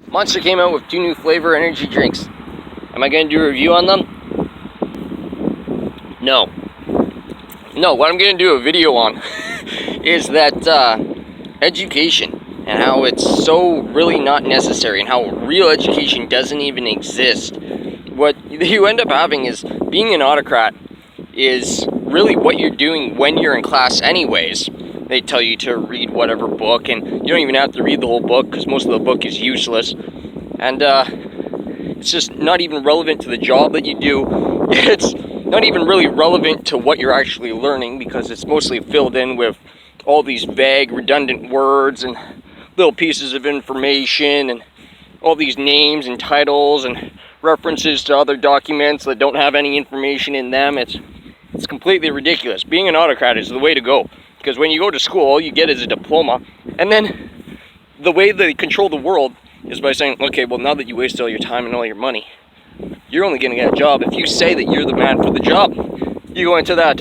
Monster came out with 2 new flavor energy drinks. Am I going to do a review on them? No. No, what I'm going to do a video on is that education and how it's so really not necessary and how real education doesn't even exist. What you end up having is being an autocrat is really what you're doing when you're in class anyways. They tell you to read whatever book, and you don't even have to read the whole book because most of the book is useless. And it's just not even relevant to the job that you do. It's not even really relevant to what you're actually learning because it's mostly filled in with all these vague, redundant words and little pieces of information and all these names and titles and references to other documents that don't have any information in them. It's completely ridiculous. Being an autocrat is the way to go. Because when you go to school, all you get is a diploma. And then the way they control the world is by saying, okay, well, now that you wasted all your time and all your money, you're only going to get a job if you say that you're the man for the job. You go into that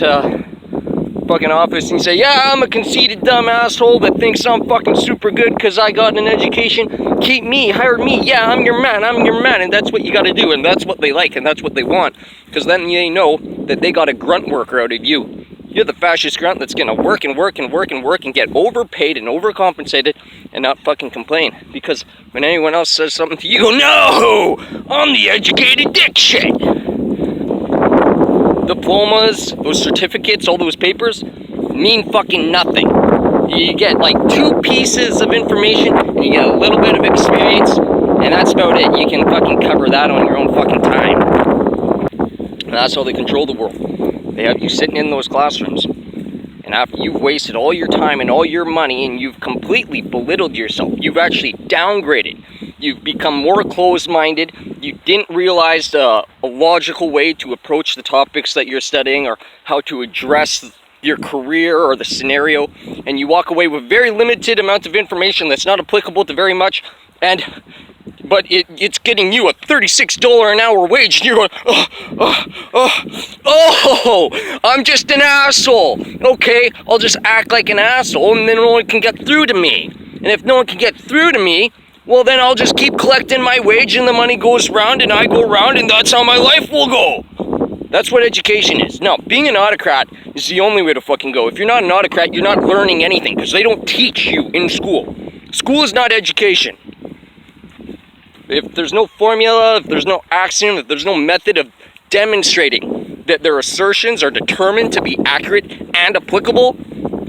fucking office and say, yeah, I'm a conceited dumb asshole that thinks I'm fucking super good because I got an education. Keep me, hire me. Yeah, I'm your man. And that's what you got to do. And that's what they like and that's what they want. Because then they know that they got a grunt worker out of you. You're the fascist grunt that's gonna work and work and work and work and get overpaid and overcompensated and not fucking complain. Because when anyone else says something to you, you go, no! I'm the educated dick shit! Diplomas, those certificates, all those papers, mean fucking nothing. You get like 2 pieces of information and you get a little bit of experience and that's about it. You can fucking cover that on your own fucking time. And that's how they control the world. They have you sitting in those classrooms, and after you've wasted all your time and all your money and you've completely belittled yourself, you've actually downgraded, you've become more closed-minded, you didn't realize a logical way to approach the topics that you're studying or how to address your career or the scenario, and you walk away with very limited amount of information that's not applicable to very much, but it's getting you a $36 an hour wage, and you're going, oh, I'm just an asshole. Okay, I'll just act like an asshole, and then no one can get through to me. And if no one can get through to me, well, then I'll just keep collecting my wage, and the money goes round, and I go round, and that's how my life will go. That's what education is. No, being an autocrat is the only way to fucking go. If you're not an autocrat, you're not learning anything, because they don't teach you in school. School is not education. If there's no formula, if there's no axiom, if there's no method of demonstrating that their assertions are determined to be accurate and applicable,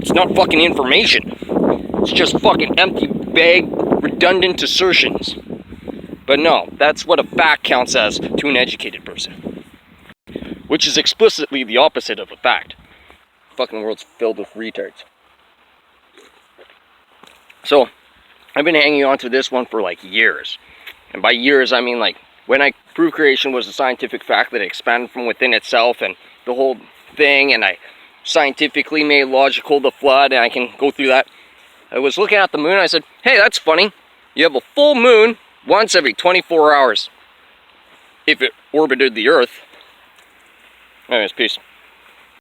it's not fucking information. It's just fucking empty, vague, redundant assertions. But no, that's what a fact counts as to an educated person. Which is explicitly the opposite of a fact. The fucking world's filled with retards. So, I've been hanging on to this one for like years. And by years, I mean like when I proved creation was a scientific fact that expanded from within itself and the whole thing, and I scientifically made logical the flood, and I can go through that. I was looking at the moon, and I said, hey, that's funny. You have a full moon once every 24 hours if it orbited the Earth. Anyways, peace.